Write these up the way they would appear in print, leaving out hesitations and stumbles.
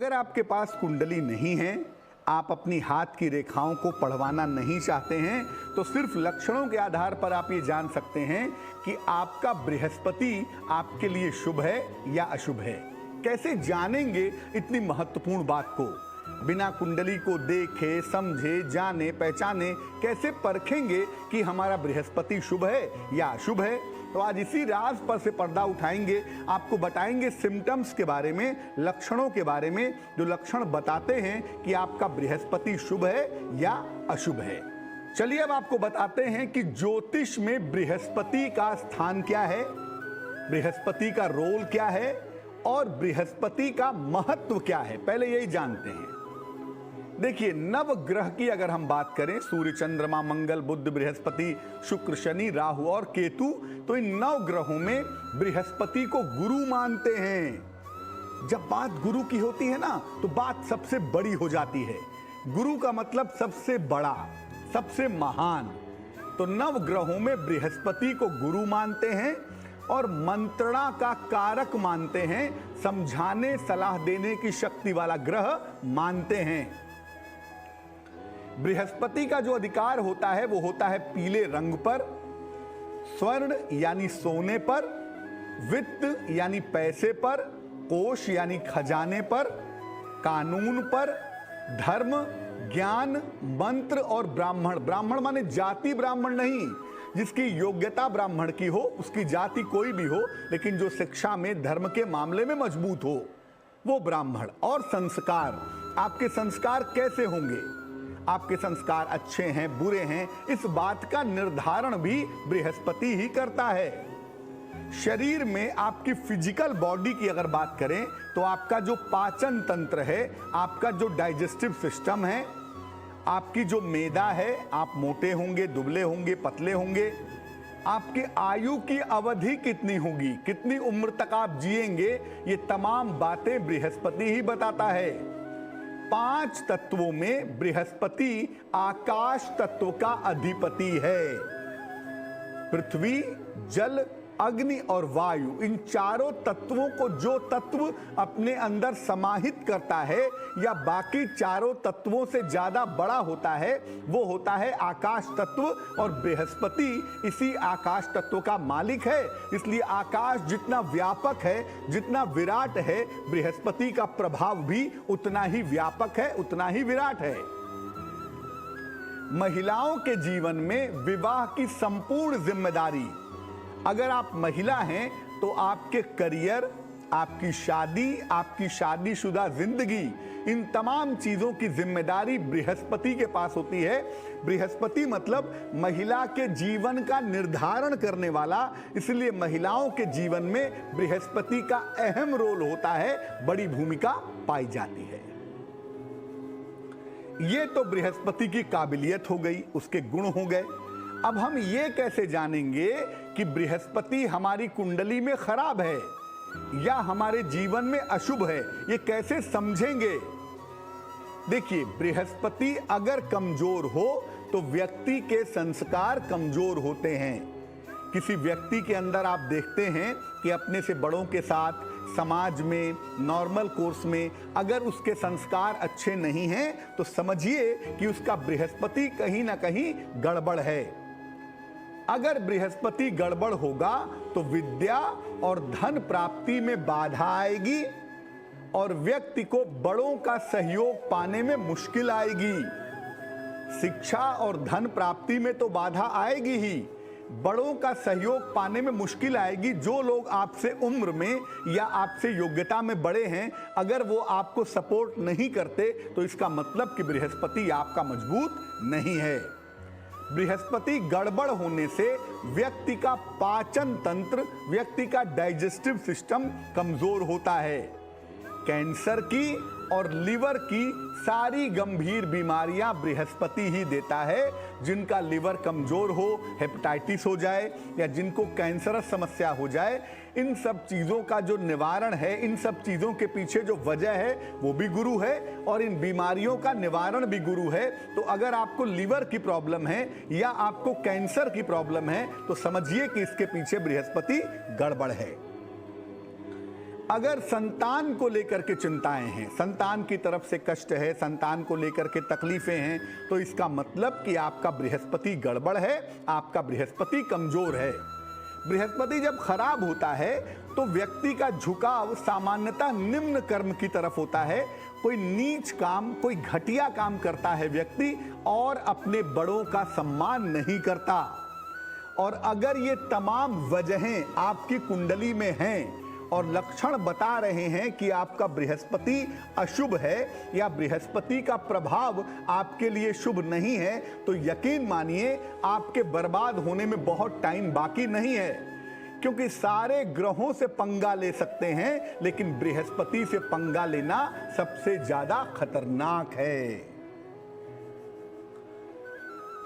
अगर आपके पास कुंडली नहीं है, आप अपनी हाथ की रेखाओं को पढ़वाना नहीं चाहते हैं, तो सिर्फ लक्षणों के आधार पर आप ये जान सकते हैं कि आपका बृहस्पति आपके लिए शुभ है या अशुभ है। कैसे जानेंगे इतनी महत्वपूर्ण बात को? बिना कुंडली को देखे, समझे, जाने, पहचाने कैसे परखेंगे कि हमारा बृहस्पति शुभ है या अशुभ है? तो आज इसी राज पर से पर्दा उठाएंगे, आपको बताएंगे सिम्टम्स के बारे में, लक्षणों के बारे में, जो लक्षण बताते हैं कि आपका बृहस्पति शुभ है या अशुभ है। चलिए अब आपको बताते हैं कि ज्योतिष में बृहस्पति का स्थान क्या है, बृहस्पति का रोल क्या है और बृहस्पति का महत्व क्या है। पहले यही जानते हैं। देखिए, नव ग्रह की अगर हम बात करें, सूर्य, चंद्रमा, मंगल, बुध, बृहस्पति, शुक्र, शनि, राहु और केतु, तो इन नव ग्रहों में बृहस्पति को गुरु मानते हैं। जब बात गुरु की होती है ना, तो बात सबसे बड़ी हो जाती है। गुरु का मतलब सबसे बड़ा, सबसे महान। तो नव ग्रहों में बृहस्पति को गुरु मानते हैं और मंत्रणा का कारक मानते हैं, समझाने, सलाह देने की शक्ति वाला ग्रह मानते हैं। बृहस्पति का जो अधिकार होता है वो होता है पीले रंग पर, स्वर्ण यानी सोने पर, वित्त यानी पैसे पर, कोष यानी खजाने पर, कानून पर, धर्म, ज्ञान, मंत्र और ब्राह्मण। ब्राह्मण माने जाति ब्राह्मण नहीं, जिसकी योग्यता ब्राह्मण की हो, उसकी जाति कोई भी हो, लेकिन जो शिक्षा में, धर्म के मामले में मजबूत हो, वो ब्राह्मण। और संस्कार, आपके संस्कार कैसे होंगे, आपके संस्कार अच्छे हैं, बुरे हैं, इस बात का निर्धारण भी बृहस्पति ही करता है। शरीर में आपकी फिजिकल बॉडी की अगर बात करें, तो आपका जो पाचन तंत्र है, आपका जो डाइजेस्टिव सिस्टम है, आपकी जो मेदा है, आप मोटे होंगे, दुबले होंगे, पतले होंगे, आपकी आयु की अवधि कितनी होगी, कितनी उम्र तक आप जिएंगे, ये तमाम बातें बृहस्पति ही बताता है। 5 तत्वों में बृहस्पति आकाश तत्व का अधिपति है। पृथ्वी, जल, अग्नि और वायु, इन चारों तत्वों को जो तत्व अपने अंदर समाहित करता है या बाकी चारों तत्वों से ज्यादा बड़ा होता है, वो होता है आकाश तत्व। और बृहस्पति इसी आकाश तत्व का मालिक है। इसलिए आकाश जितना व्यापक है, जितना विराट है, बृहस्पति का प्रभाव भी उतना ही व्यापक है, उतना ही विराट है। महिलाओं के जीवन में विवाह की संपूर्ण जिम्मेदारी, अगर आप महिला हैं तो आपके करियर, आपकी शादीशुदा जिंदगी, इन तमाम चीजों की जिम्मेदारी बृहस्पति के पास होती है। बृहस्पति मतलब महिला के जीवन का निर्धारण करने वाला, इसलिए महिलाओं के जीवन में बृहस्पति का अहम रोल होता है, बड़ी भूमिका पाई जाती है। ये तो बृहस्पति की काबिलियत हो गई, उसके गुण हो गए। अब हम ये कैसे जानेंगे कि बृहस्पति हमारी कुंडली में खराब है या हमारे जीवन में अशुभ है? ये कैसे समझेंगे? देखिए, बृहस्पति अगर कमजोर हो तो व्यक्ति के संस्कार कमजोर होते हैं। किसी व्यक्ति के अंदर आप देखते हैं कि अपने से बड़ों के साथ, समाज में, नॉर्मल कोर्स में अगर उसके संस्कार अच्छे नहीं हैं, तो समझिए कि उसका बृहस्पति कहीं ना कहीं गड़बड़ है। अगर बृहस्पति गड़बड़ होगा तो विद्या और धन प्राप्ति में बाधा आएगी और व्यक्ति को बड़ों का सहयोग पाने में मुश्किल आएगी। शिक्षा और धन प्राप्ति में तो बाधा आएगी ही, बड़ों का सहयोग पाने में मुश्किल आएगी। जो लोग आपसे उम्र में या आपसे योग्यता में बड़े हैं, अगर वो आपको सपोर्ट नहीं करते, तो इसका मतलब कि बृहस्पति आपका मजबूत नहीं है। बृहस्पति गड़बड़ होने से व्यक्ति का पाचन तंत्र, व्यक्ति का डाइजेस्टिव सिस्टम कमजोर होता है। कैंसर की और लिवर की सारी गंभीर बीमारियां बृहस्पति ही देता है। जिनका लिवर कमजोर हो, हेपेटाइटिस हो जाए या जिनको कैंसरस समस्या हो जाए, इन सब चीज़ों का जो निवारण है, इन सब चीज़ों के पीछे जो वजह है वो भी गुरु है और इन बीमारियों का निवारण भी गुरु है। तो अगर आपको लिवर की प्रॉब्लम है या आपको कैंसर की प्रॉब्लम है, तो समझिए कि इसके पीछे बृहस्पति गड़बड़ है। अगर संतान को लेकर के चिंताएं हैं, संतान की तरफ से कष्ट है, संतान को लेकर के तकलीफें हैं, तो इसका मतलब कि आपका बृहस्पति गड़बड़ है, आपका बृहस्पति कमजोर है। बृहस्पति जब खराब होता है तो व्यक्ति का झुकाव सामान्यतः निम्न कर्म की तरफ होता है। कोई नीच काम, कोई घटिया काम करता है व्यक्ति और अपने बड़ों का सम्मान नहीं करता। और अगर ये तमाम वजहें आपकी कुंडली में हैं और लक्षण बता रहे हैं कि आपका बृहस्पति अशुभ है या बृहस्पति का प्रभाव आपके लिए शुभ नहीं है, तो यकीन मानिए आपके बर्बाद होने में बहुत टाइम बाकी नहीं है। क्योंकि सारे ग्रहों से पंगा ले सकते हैं, लेकिन बृहस्पति से पंगा लेना सबसे ज्यादा खतरनाक है।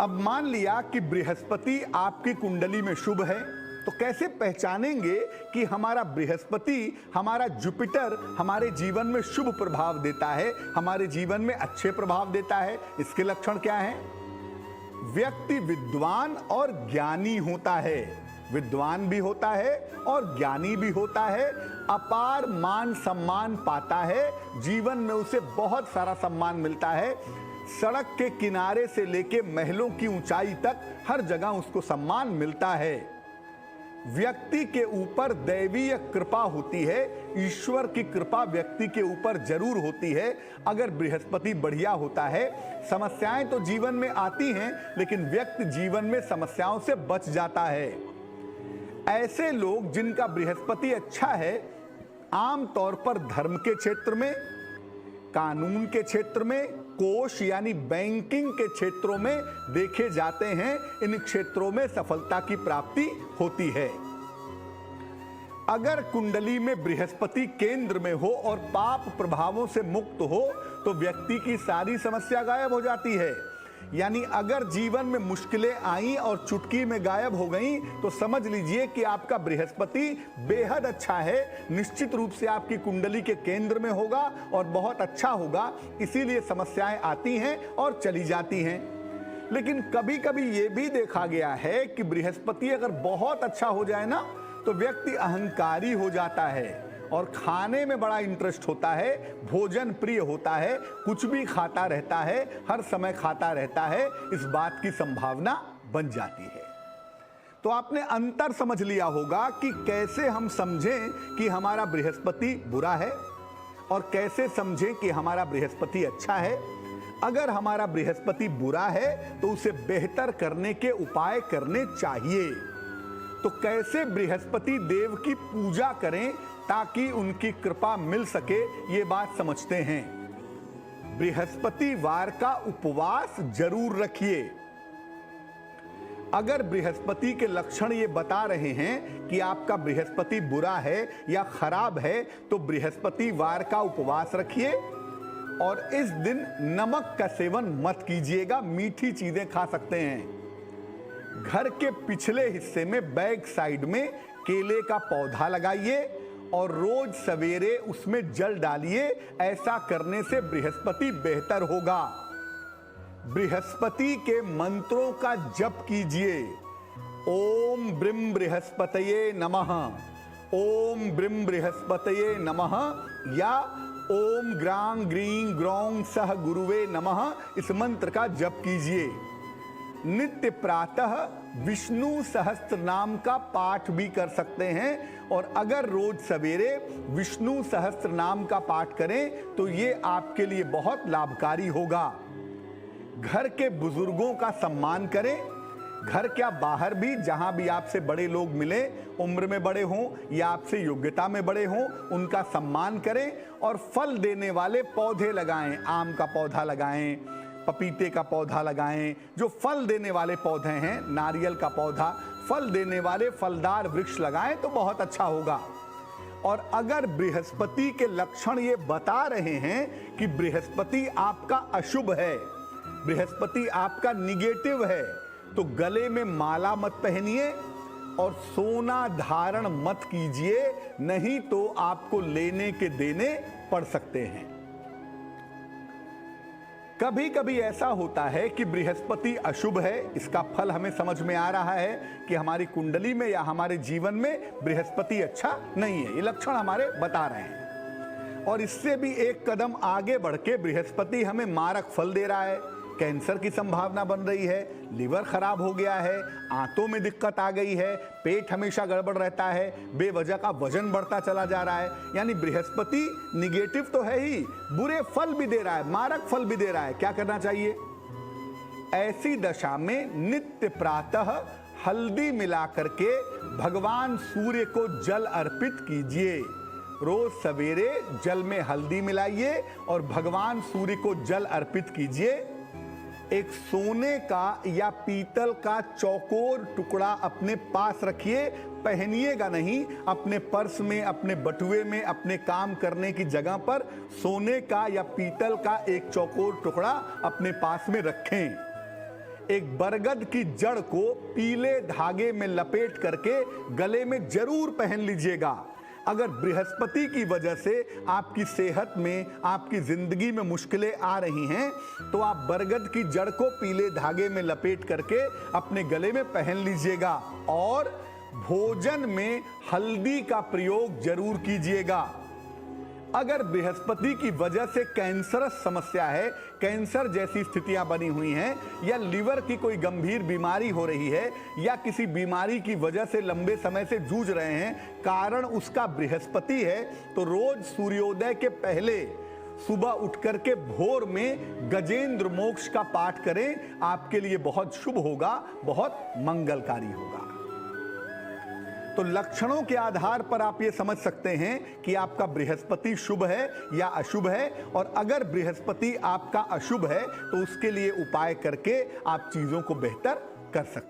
अब मान लिया कि बृहस्पति आपकी कुंडली में शुभ है, तो कैसे पहचानेंगे कि हमारा बृहस्पति, हमारा जुपिटर हमारे जीवन में शुभ प्रभाव देता है, हमारे जीवन में अच्छे प्रभाव देता है? इसके लक्षण क्या हैं? व्यक्ति विद्वान और ज्ञानी होता है, विद्वान भी होता है और ज्ञानी भी होता है, अपार मान सम्मान पाता है, जीवन में उसे बहुत सारा सम्मान मिलता है। सड़क के किनारे से लेके महलों की ऊंचाई तक हर जगह उसको सम्मान मिलता है। व्यक्ति के ऊपर दैवीय कृपा होती है, ईश्वर की कृपा व्यक्ति के ऊपर जरूर होती है। अगर बृहस्पति बढ़िया होता है, समस्याएं तो जीवन में आती हैं, लेकिन व्यक्ति जीवन में समस्याओं से बच जाता है। ऐसे लोग जिनका बृहस्पति अच्छा है, आमतौर पर धर्म के क्षेत्र में, कानून के क्षेत्र में, कोष यानी बैंकिंग के क्षेत्रों में देखे जाते हैं। इन क्षेत्रों में सफलता की प्राप्ति होती है। अगर कुंडली में बृहस्पति केंद्र में हो और पाप प्रभावों से मुक्त हो, तो व्यक्ति की सारी समस्या गायब हो जाती है। यानी अगर जीवन में मुश्किलें आईं और चुटकी में गायब हो गईं, तो समझ लीजिए कि आपका बृहस्पति बेहद अच्छा है। निश्चित रूप से आपकी कुंडली के केंद्र में होगा और बहुत अच्छा होगा। इसीलिए समस्याएं आती हैं और चली जाती हैं। लेकिन कभी कभी ये भी देखा गया है कि बृहस्पति अगर बहुत अच्छा हो जाए ना, तो व्यक्ति अहंकारी हो जाता है और खाने में बड़ा इंटरेस्ट होता है, भोजन प्रिय होता है, कुछ भी खाता रहता है, हर समय खाता रहता है। इस बात की संभावना बन जाती है। तो आपने अंतर समझ लिया होगा कि कैसे हम समझें कि हमारा बृहस्पति बुरा है और कैसे समझें कि हमारा बृहस्पति अच्छा है। अगर हमारा बृहस्पति बुरा है तो उसे बेहतर करने के उपाय करने चाहिए। तो कैसे बृहस्पति देव की पूजा करें ताकि उनकी कृपा मिल सके, ये बात समझते हैं। बृहस्पतिवार का उपवास जरूर रखिए। अगर बृहस्पति के लक्षण ये बता रहे हैं कि आपका बृहस्पति बुरा है या खराब है, तो बृहस्पतिवार का उपवास रखिए। और इस दिन नमक का सेवन मत कीजिएगा, मीठी चीजें खा सकते हैं। घर के पिछले हिस्से में बैक साइड में केले का पौधा लगाइए और रोज सवेरे उसमें जल डालिए। ऐसा करने से बृहस्पति बेहतर होगा। बृहस्पति के मंत्रों का जप कीजिए। ओम ब्रीम बृहस्पतये नमः, ओम ब्रीम बृहस्पतये नमः या ओम ग्रां ग्रीं ग्रौं सह गुरुवे नमः, इस मंत्र का जप कीजिए। नित्य प्रातः विष्णु सहस्त्र नाम का पाठ भी कर सकते हैं। और अगर रोज सवेरे विष्णु सहस्त्र नाम का पाठ करें तो ये आपके लिए बहुत लाभकारी होगा। घर के बुजुर्गों का सम्मान करें। घर क्या बाहर भी, जहां भी आपसे बड़े लोग मिले, उम्र में बड़े हों या आपसे योग्यता में बड़े हों, उनका सम्मान करें। और फल देने वाले पौधे लगाएं। आम का पौधा लगाएं, पपीते का पौधा लगाएं। जो फल देने वाले पौधे हैं, नारियल का पौधा, फल देने वाले फलदार वृक्ष लगाएं तो बहुत अच्छा होगा। और अगर बृहस्पति के लक्षण ये बता रहे हैं कि बृहस्पति आपका अशुभ है, बृहस्पति आपका निगेटिव है, तो गले में माला मत पहनिए और सोना धारण मत कीजिए, नहीं तो आपको लेने के देने पड़ सकते हैं। कभी कभी ऐसा होता है कि बृहस्पति अशुभ है, इसका फल हमें समझ में आ रहा है कि हमारी कुंडली में या हमारे जीवन में बृहस्पति अच्छा नहीं है, ये लक्षण हमारे बता रहे हैं। और इससे भी एक कदम आगे बढ़ के बृहस्पति हमें मारक फल दे रहा है, कैंसर की संभावना बन रही है, लीवर खराब हो गया है, आंतों में दिक्कत आ गई है, पेट हमेशा गड़बड़ रहता है, बेवजह का वजन बढ़ता चला जा रहा है। यानी बृहस्पति निगेटिव तो है ही, बुरे फल भी दे रहा है, मारक फल भी दे रहा है। क्या करना चाहिए? ऐसी दशा में नित्य प्रातः हल्दी मिला करके भगवान सूर्य को जल अर्पित कीजिए। रोज सवेरे जल में हल्दी मिलाइए और भगवान सूर्य को जल अर्पित कीजिए। एक सोने का या पीतल का चौकोर टुकड़ा अपने पास रखिए, पहनिएगा नहीं, अपने पर्स में, अपने बटुए में, अपने काम करने की जगह पर सोने का या पीतल का एक चौकोर टुकड़ा अपने पास में रखें। एक बरगद की जड़ को पीले धागे में लपेट करके गले में जरूर पहन लीजिएगा। अगर बृहस्पति की वजह से आपकी सेहत में, आपकी जिंदगी में मुश्किलें आ रही हैं तो आप बरगद की जड़ को पीले धागे में लपेट करके अपने गले में पहन लीजिएगा। और भोजन में हल्दी का प्रयोग जरूर कीजिएगा। अगर बृहस्पति की वजह से कैंसरस समस्या है, कैंसर जैसी स्थितियां बनी हुई हैं, या लीवर की कोई गंभीर बीमारी हो रही है, या किसी बीमारी की वजह से लंबे समय से जूझ रहे हैं, कारण उसका बृहस्पति है, तो रोज सूर्योदय के पहले सुबह उठ करके भोर में गजेंद्र मोक्ष का पाठ करें, आपके लिए बहुत शुभ होगा, बहुत मंगलकारी होगा। तो लक्षणों के आधार पर आप ये समझ सकते हैं कि आपका बृहस्पति शुभ है या अशुभ है। और अगर बृहस्पति आपका अशुभ है तो उसके लिए उपाय करके आप चीजों को बेहतर कर सकते हैं।